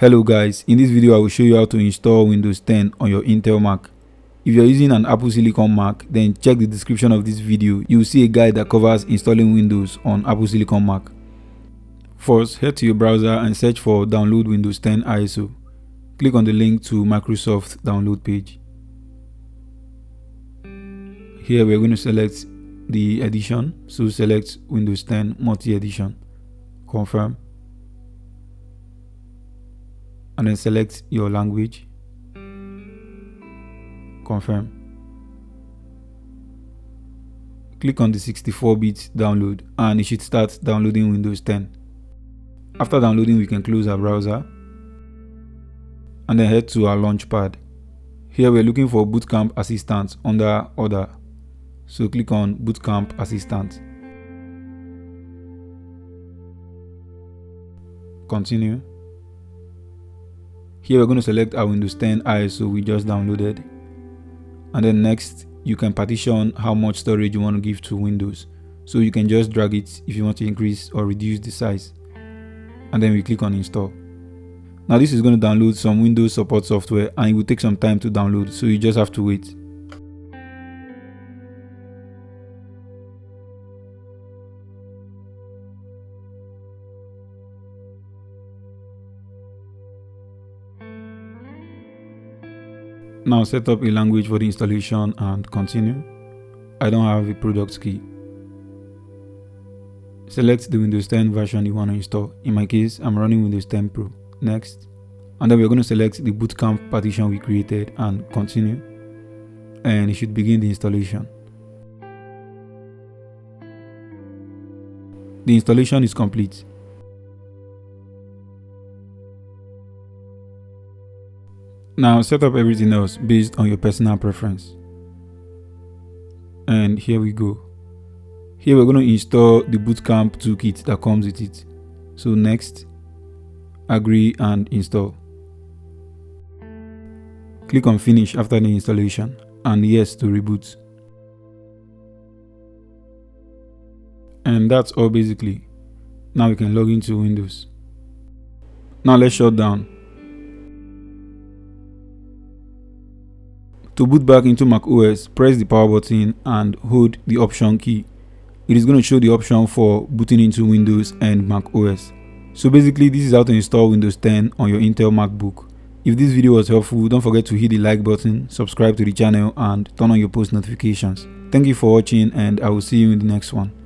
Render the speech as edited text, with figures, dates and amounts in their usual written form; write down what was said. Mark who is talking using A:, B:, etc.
A: Hello guys, in this video I will show you how to install Windows 10 on your Intel Mac. If you're using an Apple Silicon Mac, then check the description of this video. You will see a guide that covers installing Windows on Apple Silicon Mac. First, head to your browser and search for Download Windows 10 ISO. Click on the link to Microsoft download page. Here we're going to select the edition, so select Windows 10 Multi-Edition. Confirm. And then select your language. Confirm. Click on the 64-bit download and it should start downloading Windows 10. After downloading, we can close our browser and then head to our Launchpad. Here we're looking for Bootcamp Assistant under Other. So click on Bootcamp Assistant. Continue. Here we're going to select our Windows 10 ISO we just downloaded. And then next, you can partition how much storage you want to give to Windows. So you can just drag it if you want to increase or reduce the size. And then we click on Install. Now this is going to download some Windows support software and it will take some time to download, so you just have to wait. Now set up a language for the installation and continue. I don't have a product key. Select the Windows 10 version you want to install. In my case, I'm running Windows 10 Pro. Next. And then we're going to select the bootcamp partition we created and continue. And it should begin the installation. The installation is complete. Now set up everything else based on your personal preference. And here we go. Here we're going to install the Bootcamp toolkit that comes with it. So next, agree and install. Click on finish after the installation and yes to reboot. And that's all basically. Now we can log into Windows. Now let's shut down. To boot back into macOS, press the power button and hold the option key. It is going to show the option for booting into Windows and macOS. So basically, this is how to install Windows 10 on your Intel MacBook. If this video was helpful, don't forget to hit the like button, subscribe to the channel and turn on your post notifications. Thank you for watching and I will see you in the next one.